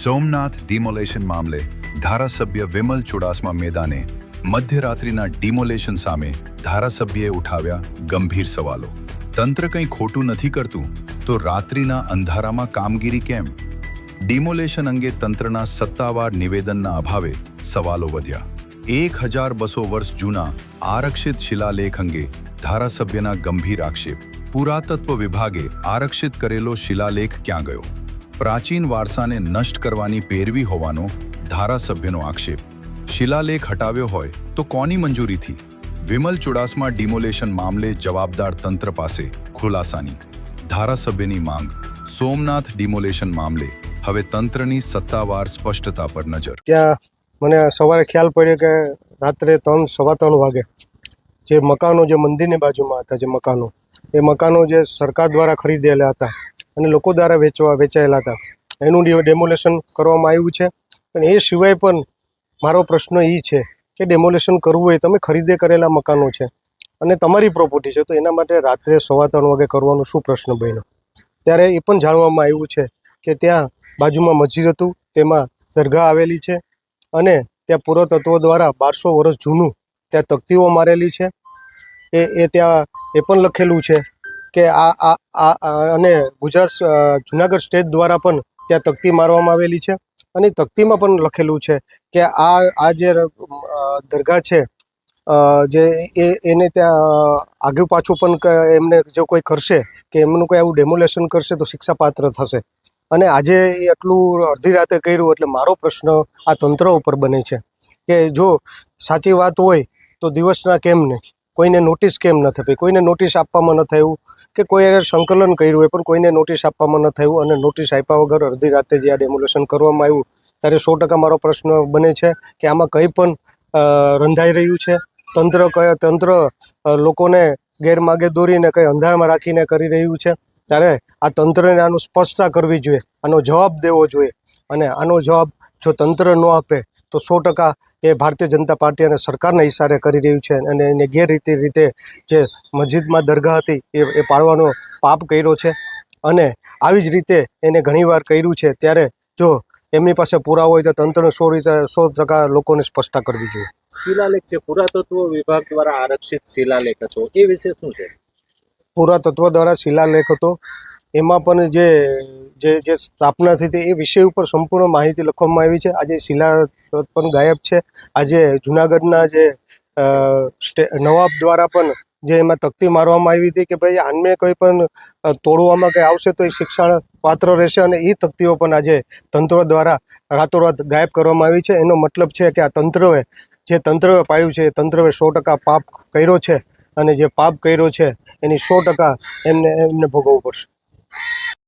Somnath demolition મામલે ધારાસભ્ય વિમલ ચુડાસમા મેદાને મધ્યરાત્રિના ડિમોલેશન સામે ધારાસભ્યએ ઉઠાવ્યા ગંભીર સવાલો। તંત્ર કંઈ ખોટું નથી કરતું તો રાત્રિના અંધારામાં કામગીરી કેમ? ડિમોલેશન અંગે તંત્રના સત્તાવાર નિવેદનના અભાવે સવાલો વધ્યા। 1200 વર્ષ જૂના આરક્ષિત શિલાલેખ અંગે ધારાસભ્યના ગંભીર આક્ષેપ। પુરાતત્વ વિભાગે આરક્ષિત કરેલો શિલાલેખ ક્યાં ગયો? પ્રાચીન વારસાને નષ્ટ કરવાની પેરવી હોવાનો ધારાસભ્યનો આક્ષેપ। શિલાલેખ હટાવ્યો હોય તો કોની મંજૂરીથી? વિમલ ચુડાસમા ડિમોલેશન મામલે જવાબદાર તંત્ર પાસે ખુલાસાની ધારાસભ્યની માંગ। સોમનાથ ડિમોલેશન મામલે હવે તંત્રની સત્તાવાર સ્પષ્ટતા પર નજર। ત્યાં મને સવારે ખ્યાલ પડ્યો કે રાત્રે 3-3:15 વાગે જે મકાનો જે મંદિરની બાજુમાં હતા, એ મકાનો જે સરકાર દ્વારા ખરીદેલા હતા અને લોકો દ્વારા વેચાયેલા હતા, એનું ડેમોલેશન કરવામાં આવ્યું છે। પણ એ સિવાય પણ મારો પ્રશ્ન એ છે કે ડેમોલેશન કરવું હોય, તમે ખરીદે કરેલા મકાનો છે અને તમારી પ્રોપર્ટી છે, તો એના માટે રાત્રે 3:15 વાગે કરવાનો શું પ્રશ્ન બન્યો? ત્યારે એ પણ જાણવામાં આવ્યું છે કે ત્યાં બાજુમાં મસ્જિદ હતું, તેમાં દરગાહ આવેલી છે અને ત્યાં પુરાતત્વ દ્વારા 1200 વર્ષ જૂનું ત્યાં તકતીઓ મારેલી છે। એ ત્યાં એ પણ લખેલું છે કે અને ગુજરાત જુનાગઢ સ્ટેટ દ્વારા પણ ત્યાં તકતી મારવામાં આવેલી છે અને તકતીમાં પણ લખેલું છે કે આ જે દરગાહ છે જે એને ત્યાં આગળ પાછું પણ એમને જો કોઈ કરશે કે એમનું કોઈ આવું ડેમોલેશન કરશે તો શિક્ષાપાત્ર થશે। અને આજે એ આટલું અડધી રાતે કર્યું, એટલે મારો પ્રશ્ન આ તંત્ર ઉપર બને છે કે જો સાચી વાત હોય તો દિવસના કેમ નહીં? કોઈને નોટિસ કેમ ન થઈ? કોઈને નોટિસ આપવામાં ન થયું કે કોઈએ સંકલન કર્યું હોય પણ કોઈને નોટિસ આપવામાં ન થયું, અને નોટિસ આપ્યા વગર અડધી રાતે જે આ ડેમોલેશન કરવામાં આવ્યું, ત્યારે 100% મારો પ્રશ્ન બને છે કે આમાં કંઈ પણ રંધાઈ રહ્યું છે। તંત્ર લોકોને ગેરમાર્ગે દોરીને કંઈ અંધારામાં રાખીને કરી રહ્યું છે। ત્યારે આ તંત્રને આનું સ્પષ્ટતા કરવી જોઈએ, આનો જવાબ દેવો જોઈએ, અને આનો જવાબ જો તંત્ર ન આપે તો 100% એ ભારતીય જનતા પાર્ટી અને સરકારના ઇશારે કરી રહ્યું છે અને એને ગેરરીતિ રીતે જે મસ્જિદમાં દરગાહ હતી એ પાડવાનો પાપ કર્યો છે અને આવી જ રીતે એને ઘણીવાર કર્યું છે। ત્યારે જો એમની પાસે પુરાવો હોય તો તંત્રને 100% લોકોને સ્પષ્ટતા કરવી જોઈએ। શિલાલેખ છે, પુરાતત્વ વિભાગ દ્વારા આરક્ષિત શિલાલેખ હતો, એ વિશે શું છે? પુરાતત્વ દ્વારા શિલાલેખ હતો, એમાં પણ જે સ્થાપના થઈ હતી એ વિષય ઉપર સંપૂર્ણ માહિતી લખવામાં આવી છે। આજે શિલાલેખ પણ ગાયબ છે। આજે જુનાગઢના જે નવાબ દ્વારા પણ જે એમાં તકતી મારવામાં આવી હતી કે ભાઈ આને કોઈ પણ તોડવામાં કંઈ આવશે તો એ શિક્ષણ પાત્ર રહેશે, અને એ તકતીઓ પણ આજે તંત્ર દ્વારા રાતોરાત ગાયબ કરવામાં આવી છે। એનો મતલબ છે કે આ તંત્રએ પાડ્યું છે, એ તંત્રએ 100% પાપ કર્યો છે, અને જે પાપ કર્યો છે એની 100% એમને ભોગવવું પડશે।